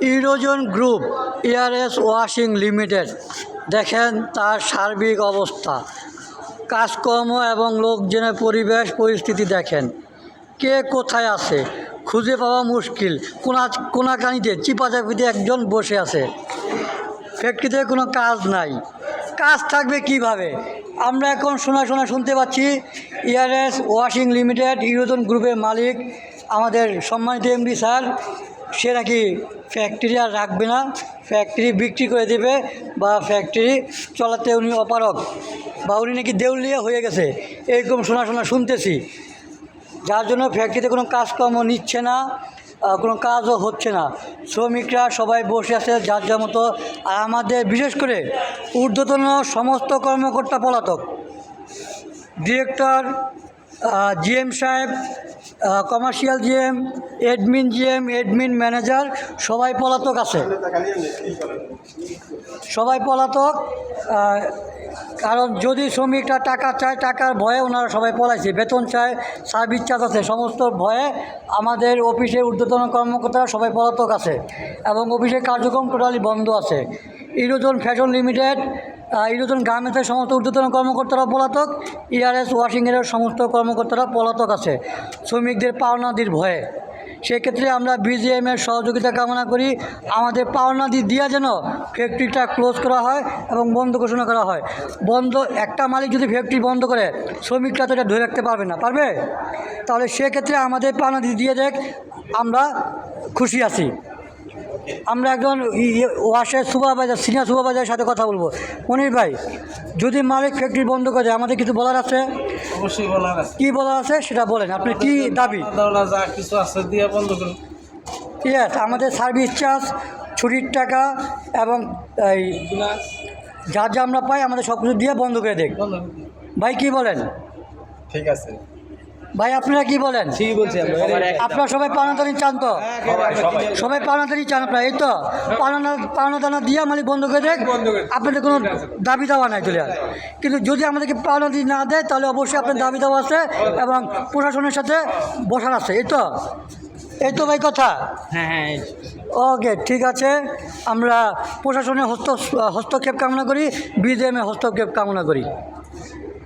ইউরোজন group ARS washing limited, দেখেন তার সার্বিক অবস্থা, কাজকর্ম এবং লোকজনের পরিবেশ পরিস্থিতি দেখেন। কে কোথায় আছে খুঁজে পাওয়া মুশকিল। কোনাকানিতে চিপাচাপিতে একজন বসে আছে। ফ্যাক্টরিতে কোনো কাজ নাই, কাজ থাকবে কিভাবে? আমরা এখন শুনতে পাচ্ছি এআরএস ওয়াশিং লিমিটেড ইউরোজন গ্রুপের মালিক আমাদের সম্মানিত এমডি স্যার, সে নাকি ফ্যাক্টরি আর রাখবে না, ফ্যাক্টরি বিক্রি করে দেবে বা ফ্যাক্টরি চলাতে উনি অপারগ বা উনি নাকি দেউলিয়া হয়ে গেছে, এরকম শুনতেছি। যার জন্য ফ্যাক্টরিতে কোনো কাজকর্ম নিচ্ছে না, কোনো কাজও হচ্ছে না। শ্রমিকরা সবাই বসে আছে যার যার মতো। আর আমাদের বিশেষ করে ঊর্ধ্বতন সমস্ত কর্মকর্তা পলাতক। ডিরেক্টর, জিএম সাহেব, কমার্শিয়াল জিএম, অ্যাডমিন ম্যানেজার সবাই পলাতক আছে, সবাই পলাতক। কারণ যদি শ্রমিকরা টাকা চায়, টাকার ভয়ে ওনারা সবাই পলাইছে। বেতন চায়, সার্ভিস চার্জ আছে, সমস্ত ভয়ে আমাদের অফিসের ঊর্ধ্বতন কর্মকর্তারা সবাই পলাতক আছে এবং অফিসের কার্যক্রম টোটালি বন্ধ আছে। ইউরোজন ফ্যাশন লিমিটেড, ইউরোজন গার্মেন্টসের সমস্ত ঊর্ধ্বতন কর্মকর্তারা পলাতক, এআরএস ওয়াশিংয়ের সমস্ত কর্মকর্তারা পলাতক আছে শ্রমিকদের পাওনাদির ভয়ে। সেক্ষেত্রে আমরা বিজিএমের সহযোগিতা কামনা করি, আমাদের পাওনাদি দিয়ে যেন ফ্যাক্টরিটা ক্লোজ করা হয় এবং বন্ধ ঘোষণা করা হয়। একটা মালিক যদি ফ্যাক্টরি বন্ধ করে, শ্রমিকরা তো এটা ধরে রাখতে পারবে না, পারবে? তাহলে সেক্ষেত্রে আমাদের পাওনাদি দিয়ে দেখ, আমরা খুশি আছি। আমরা একজন ওয়াশের সুপারভাইজার, সিনিয়র সুপারভাইজারের সাথে কথা বলবো। মনির ভাই, যদি মালিক ফ্যাক্টরি বন্ধ করে দেয়, আমাদের কিছু বলার আছে? অবশ্যই বলার আছে। কী বলার আছে সেটা বলেন, আপনি কি দাবি? যা কিছু আছে দিয়ে বন্ধ করুন। ঠিক আছে, আমাদের সার্ভিস চার্জ, ছুটির টাকা এবং এই যা যা আমরা পাই আমাদের সব কিছু দিয়ে বন্ধ করে দেখ। ভাই কি বলেন? ঠিক আছে ভাই, আপনারা কি বলেন? ঠিকই বলছি। আপনারা সবাই পাওনাদানি চান তো? সবাই পাওনাদানি চান আপনারা, এই তো? পাওনাদানা দিয়ে মালিক বন্ধ করে দেখ, আপনাদের কোনো দাবি দাওয়া নাই চলে। কিন্তু যদি আমাদেরকে পাওনাদানি না দেয়, তাহলে অবশ্যই আপনার দাবি দাওয়া আছে এবং প্রশাসনের সাথে বসার আছে, এই তো? এই তো ভাই কথা? হ্যাঁ। ওকে, ঠিক আছে। আমরা প্রশাসনের হস্তক্ষেপ কামনা করি, বিজিএমের হস্তক্ষেপ কামনা করি।